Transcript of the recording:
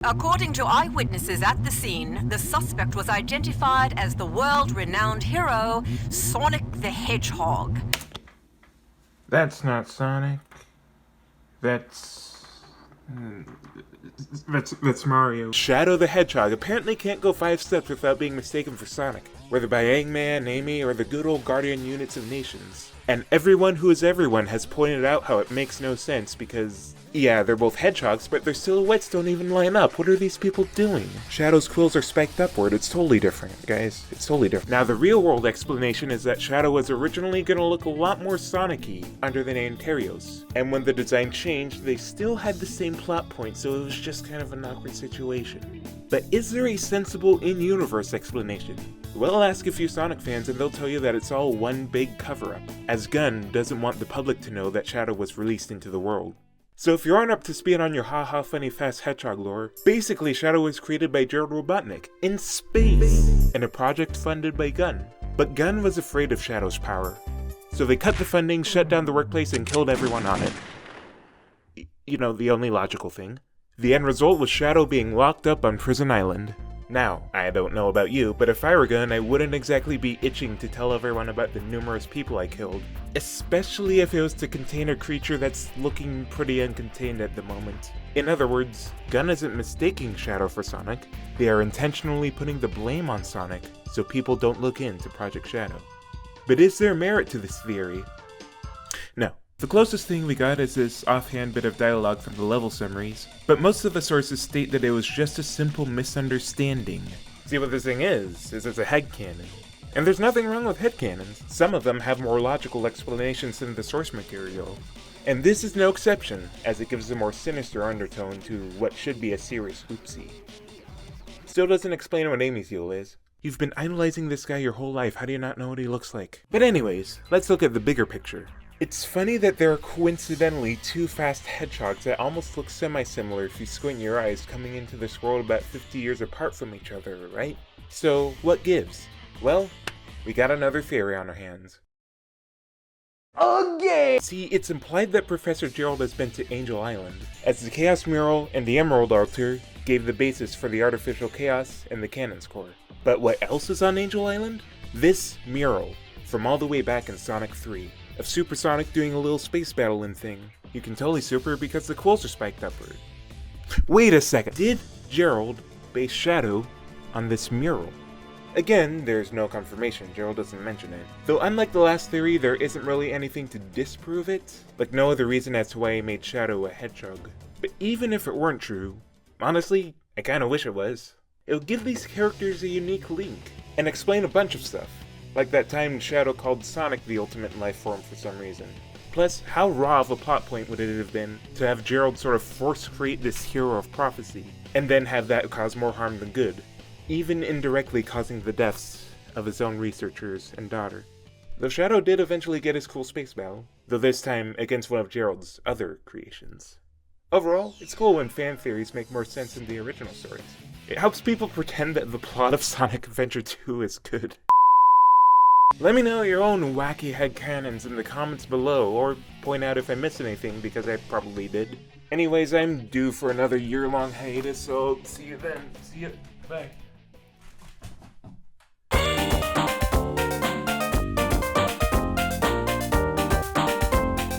According to eyewitnesses at the scene, the suspect was identified as the world-renowned hero, Sonic the Hedgehog. That's not Sonic. That's Mario. Shadow the Hedgehog apparently can't go 5 steps without being mistaken for Sonic, whether by Eggman, Amy, or the good old Guardian units of nations. And everyone who is everyone has pointed out how it makes no sense because, yeah, they're both hedgehogs, but their silhouettes don't even line up. What are these people doing? Shadow's quills are spiked upward. It's totally different, guys. It's totally different. Now, the real-world explanation is that Shadow was originally gonna look a lot more Sonic-y under the name Terios. And when the design changed, they still had the same plot point, so it was just kind of an awkward situation. But is there a sensible in-universe explanation? Well, ask a few Sonic fans and they'll tell you that it's all one big cover-up, as Gunn doesn't want the public to know that Shadow was released into the world. So if you aren't up to speed on your haha funny fast hedgehog lore, basically Shadow was created by Gerald Robotnik in space in a project funded by Gunn. But Gunn was afraid of Shadow's power, so they cut the funding, shut down the workplace, and killed everyone on it. You know, the only logical thing. The end result was Shadow being locked up on Prison Island. Now, I don't know about you, but if I were Gunn, I wouldn't exactly be itching to tell everyone about the numerous people I killed. Especially if it was to contain a creature that's looking pretty uncontained at the moment. In other words, Gunn isn't mistaking Shadow for Sonic, they are intentionally putting the blame on Sonic so people don't look into Project Shadow. But is there merit to this theory? No. The closest thing we got is this offhand bit of dialogue from the level summaries, but most of the sources state that it was just a simple misunderstanding. See, what this thing is it's a headcanon. And there's nothing wrong with headcanons. Some of them have more logical explanations than the source material. And this is no exception, as it gives a more sinister undertone to what should be a serious oopsie. Still doesn't explain what Amy's deal is. You've been idolizing this guy your whole life, how do you not know what he looks like? But anyways, let's look at the bigger picture. It's funny that there are coincidentally two fast hedgehogs that almost look semi-similar if you squint your eyes coming into this world about 50 years apart from each other, right? So, what gives? Well, we got another theory on our hands. Okay! See, it's implied that Professor Gerald has been to Angel Island, as the Chaos Mural and the Emerald Altar gave the basis for the artificial chaos and the Cannon's core. But what else is on Angel Island? This mural, from all the way back in Sonic 3. Of Super Sonic doing a little space battling thing. You can totally super because the quills are spiked upward. Wait a second, did Gerald base Shadow on this mural? Again, there's no confirmation, Gerald doesn't mention it. Though unlike the last theory, there isn't really anything to disprove it, like no other reason as to why he made Shadow a hedgehog. But even if it weren't true, honestly, I kinda wish it was. It would give these characters a unique link, and explain a bunch of stuff. Like that time Shadow called Sonic the ultimate life form for some reason. Plus, how raw of a plot point would it have been to have Gerald sort of force create this hero of prophecy, and then have that cause more harm than good, even indirectly causing the deaths of his own researchers and daughter. Though Shadow did eventually get his cool space battle, though this time against one of Gerald's other creations. Overall, it's cool when fan theories make more sense than the original stories. It helps people pretend that the plot of Sonic Adventure 2 is good. Let me know your own wacky headcanons in the comments below, or point out if I missed anything, because I probably did. Anyways, I'm due for another year-long hiatus, so see you then. See ya. Bye.